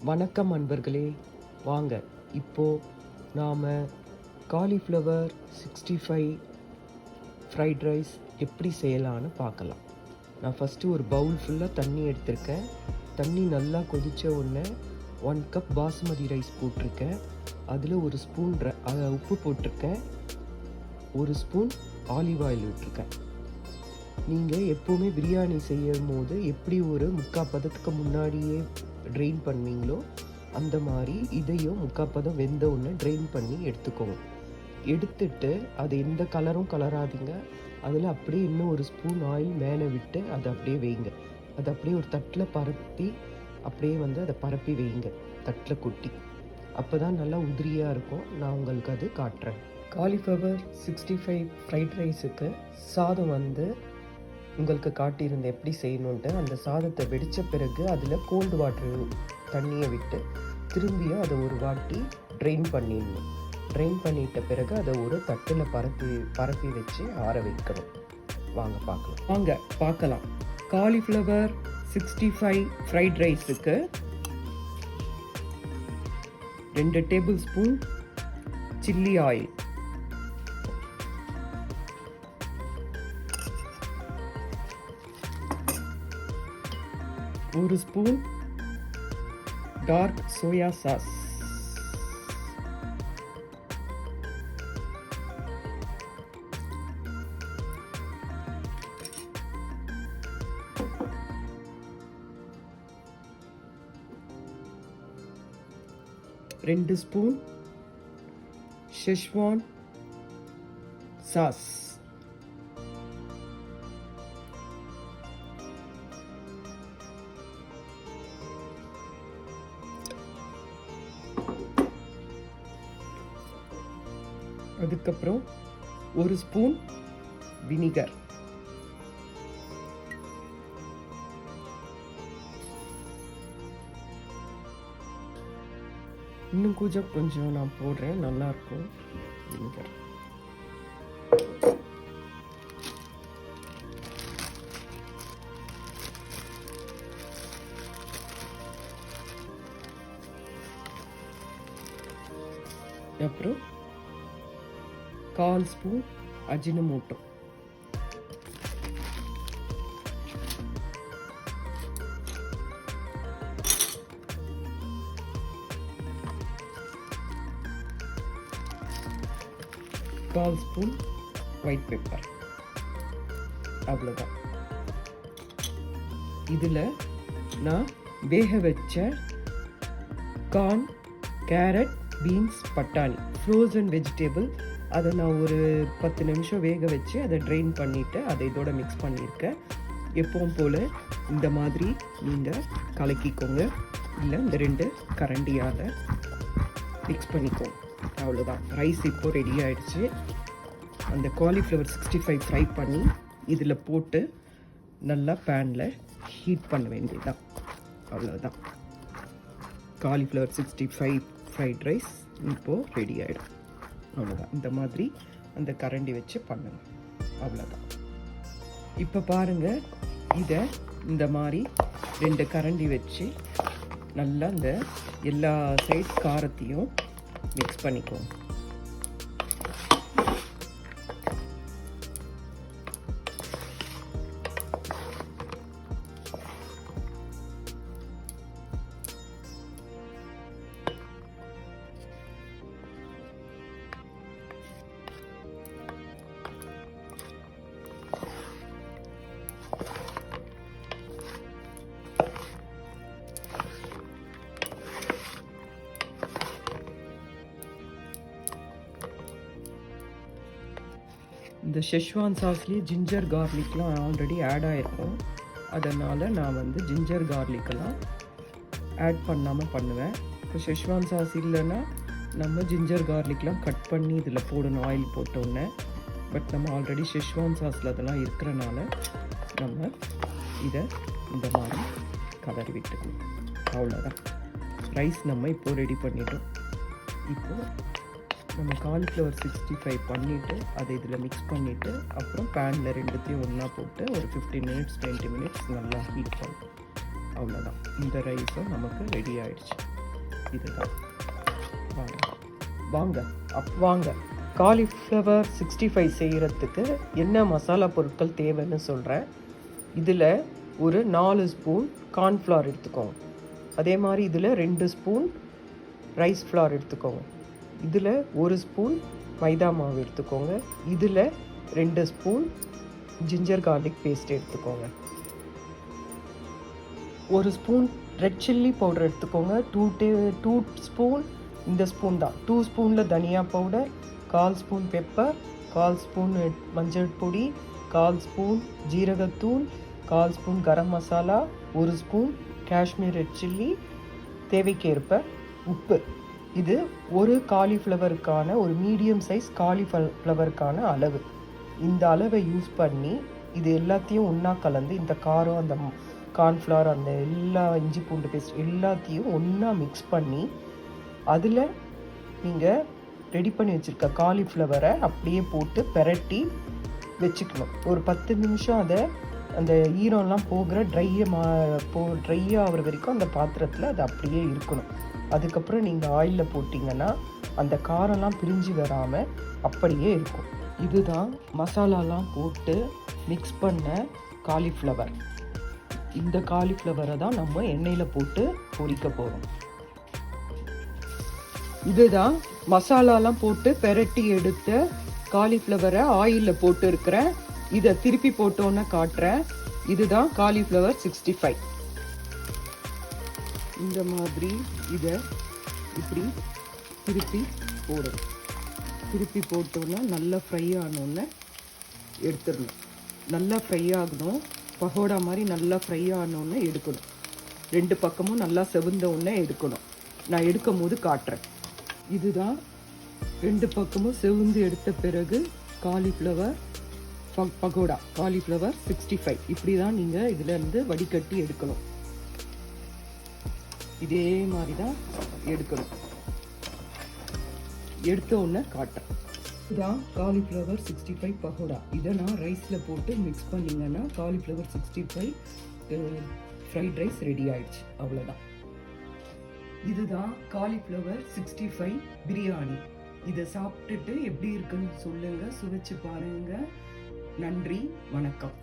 வணக்கம் அன்பர்களே, வாங்க இப்போது நாம் காலிஃப்ளவர் 65 ஃப்ரைட் ரைஸ் எப்படி செய்யலான்னு பார்க்கலாம். நான் ஃபஸ்ட்டு ஒரு பவுல் ஃபுல்லாக தண்ணி எடுத்திருக்கேன். தண்ணி நல்லா கொதித்த உடனே 1 கப் பாசுமதி ரைஸ் போட்டிருக்கேன். அதில் ஒரு ஸ்பூன் உப்பு போட்டிருக்கேன். 1 ஸ்பூன் ஆலிவ் ஆயில் விட்டுருக்கேன். நீங்கள் எப்போவுமே பிரியாணி செய்யும் போது எப்படி ஒரு 3/4 பதத்துக்கு முன்னாடியே ட்ரெயின் பண்ணுவீங்களோ அந்த மாதிரி இதையும் 3/4 பதம் வெந்த உடனே ட்ரெயின் பண்ணி எடுத்துக்கோங்க. எடுத்துட்டு அது எந்த கலரும் கலராதிங்க. அதில் அப்படியே இன்னும் 1 ஸ்பூன் ஆயில் மேலே விட்டு அதை அப்படியே வைங்க. அதை அப்படியே ஒரு தட்டில் பரப்பி அப்படியே அதை பரப்பி வைங்க, தட்டில் கொட்டி. அப்போ தான் நல்லா உதிரியாக இருக்கும். நான் உங்களுக்கு அது காட்டுறேன். காலிஃப்ளவர் 65 ஃப்ரைட் ரைஸுக்கு சாதம் உங்களுக்கு காட்டியிருந்தேன் எப்படி செய்யணுன்ட்டு. அந்த சாதத்தை வெடித்த பிறகு அதில் கோல்டு வாட்டர் தண்ணியை விட்டு திரும்பியும் அதை ஒரு வாட்டி ட்ரெயின் பண்ணிடணும். ட்ரெயின் பண்ணிட்ட பிறகு அதை ஒரு தட்டில் பரப்பி வச்சு ஆற வைக்கணும். வாங்க பார்க்கலாம். காலிஃப்ளவர் 65 ஃப்ரைட் ரைஸுக்கு 2 table spoon chilli oil, 1 spoon dark soya sauce, 2 spoon schezwan sauce, 1 spoon vinegar, இன்னும் கொஞ்சம் நான் போடுறேன், நல்லாயிருக்கும் வினிகர். அப்புறம் 1/4 ஸ்பூன் அஜினமோட்டோ, கால் ஸ்பூன் ஒயிட் பெப்பர். அவ்வளோதான். இதில் நான் வேக வச்ச கார்ன், கேரட், பீன்ஸ், பட்டாணி, ஃப்ரோசன் வெஜிடபிள், அதை நான் ஒரு 10 நிமிஷம் வேக வச்சு அதை ட்ரெயின் பண்ணிவிட்டு அதை இதோட மிக்ஸ் பண்ணியிருக்கேன். எப்பவும் போல் இந்த மாதிரி நீங்கள் கலக்கிக்கோங்க, இல்லை இந்த 2 கரண்டியால் மிக்ஸ் பண்ணிக்கோங்க. அவ்வளோதான். ரைஸ் இப்போது ரெடி ஆகிடுச்சு. அந்த காலிஃப்ளவர் 65 ஃப்ரை பண்ணி இதில் போட்டு நல்லா பேனில் ஹீட் பண்ண வேண்டியதுதான். அவ்வளோதான். காலிஃப்ளவர் 65 ஃப்ரைட் ரைஸ் இப்போது ரெடி ஆகிடும். அவ்வளோதான். இந்த மாதிரி அந்த கரண்டி வச்சு பண்ணுங்க. அவ்வளோதான். இப்போ பாருங்கள், இதை இந்த மாதிரி 2 கரண்டி வச்சு நல்லா இந்த எல்லா சைட் காரத்தையும் மிக்ஸ் பண்ணிக்குவோம். இந்த ஷெஸ்வான் சாஸ்லேயே ஜிஞ்சர் கார்லிக்லாம் ஆல்ரெடி ஆட் ஆகிருக்கும். அதனால் நான் ஜிஞ்சர் கார்லிக்கெல்லாம் ஆட் பண்ணாமல் பண்ணுவேன். இப்போ ஷெஸ்வான் சாஸ் இல்லைன்னா நம்ம ஜிஞ்சர் கார்லிக்லாம் கட் பண்ணி இதில் போடணும், ஆயில் போட்டோன்னே. பட் நம்ம ஆல்ரெடி ஷெஸ்வான் சாஸில் அதெல்லாம் இருக்கிறனால நம்ம இதை இந்த மாதிரி கலரி விட்டுக்கணும். அவ்வளோதான். ரைஸ் நம்ம இப்போது ரெடி பண்ணிட்டோம். இப்போது நம்ம காலிஃப்ளவர் 65 பண்ணிவிட்டு அதை இதில் மிக்ஸ் பண்ணிவிட்டு அப்புறம் பேனில் 2த்தையும் ஒன்றா போட்டு ஒரு 15 மினிட்ஸ் 20 மினிட்ஸ் நல்லா ஹீட் பண்ணும். அவ்வளோதான். இந்த ரைஸும் நமக்கு ரெடி ஆகிடுச்சு. இதுதான். வாங்க காலிஃப்ளவர் 65 செய்கிறதுக்கு என்ன மசாலா பொருட்கள் தேவைன்னு சொல்கிறேன். இதில் ஒரு 4 ஸ்பூன் கார்ன்ஃப்ளவர் எடுத்துக்கோங்க. அதே மாதிரி இதில் 2 ஸ்பூன் ரைஸ் ஃப்ளார் எடுத்துக்கோங்க. இதில் 1 ஸ்பூன் மைதா மாவு எடுத்துக்கோங்க. இதில் 2 ஸ்பூன் ஜிஞ்சர் கார்லிக் பேஸ்ட் எடுத்துக்கோங்க. 1 ஸ்பூன் ரெட் சில்லி பவுடர் எடுத்துக்கோங்க. 2 ஸ்பூன், இந்த ஸ்பூன் தான் 2 ஸ்பூனில் தனியா பவுடர், 1/4 ஸ்பூன் பெப்பர், 1/4 ஸ்பூன் மஞ்சள் பொடி, 1/4 ஸ்பூன் ஜீரகத்தூள், 1/4 spoon garam masala, 1 spoon Kashmir red chilli, தேவைக்கேற்ப உப்பு. இது ஒரு காலிஃப்ளவருக்கான, ஒரு மீடியம் சைஸ் காலிஃப்ளவருக்கான அளவு. இந்த அளவை யூஸ் பண்ணி இது எல்லாத்தையும் ஒன்றா கலந்து, இந்த காரம், அந்த கார்ன்ஃப்ளவர், அந்த எல்லா இஞ்சி பூண்டு பேஸ்ட் எல்லாத்தையும் ஒன்றா மிக்ஸ் பண்ணி அதில் நீங்கள் ரெடி பண்ணி வச்சுருக்க காலிஃப்ளவரை அப்படியே போட்டு பெரட்டி வச்சுக்கணும். ஒரு 10 நிமிஷம் அதை அந்த ஈரம்லாம் போகிற ட்ரை ஆகிற வரைக்கும் அந்த பாத்திரத்தில் அது அப்படியே இருக்கணும். அதுக்கப்புறம் நீங்கள் ஆயிலில் போட்டிங்கன்னா அந்த காரம்லாம் பிரிஞ்சு வராமல் அப்படியே இருக்கும். இதுதான் மசாலாலாம் போட்டு மிக்ஸ் பண்ண காலிஃப்ளவர். இந்த காலிஃப்ளவரை தான் நம்ம எண்ணெயில் போட்டு பொரிக்க போகிறோம். இதுதான் மசாலாலாம் போட்டு பெரட்டி எடுத்த காலிஃப்ளவரை ஆயிலில் போட்டு இருக்கிறேன். இதை திருப்பி போட்டோன்னு காட்டுறேன். இதுதான் காலிஃப்ளவர் 65. இந்த மாதிரி இதை இப்படி திருப்பி போடணும். திருப்பி போட்டோன்னா நல்லா ஃப்ரை ஆனோன்னு எடுத்துடணும். நல்லா ஃப்ரை ஆகணும். பகோடா மாதிரி நல்லா ஃப்ரை ஆனோன்னு எடுக்கணும். 2 பக்கமும் நல்லா செவந்த உடனே எடுக்கணும். நான் எடுக்கும் போது காட்டுறேன். இதுதான் 2 பக்கமும் செவந்து எடுத்த பிறகு காலிஃப்ளவர் பகோடா, காலிஃப்ளவர் 65. இப்படி தான் நீங்கள் இதிலேருந்து வடிகட்டி எடுக்கணும். இதே மாதிரி தான் எடுக்கணும். எடுத்த உடனே காட்டுறேன். இதுதான் காலிஃப்ளவர் 65 பகோடா. இதை நான் ரைஸில் போட்டு மிக்ஸ் பண்ணிங்கன்னா காலிஃப்ளவர் 65 ஃப்ரைட் ரைஸ் ரெடி ஆயிடுச்சு. அவ்வளோதான். இதுதான் காலிஃப்ளவர் 65 பிரியாணி. இதை சாப்பிட்டுட்டு எப்படி இருக்குன்னு சொல்லுங்கள், சுவைச்சு பாருங்கள். நன்றி, வணக்கம்.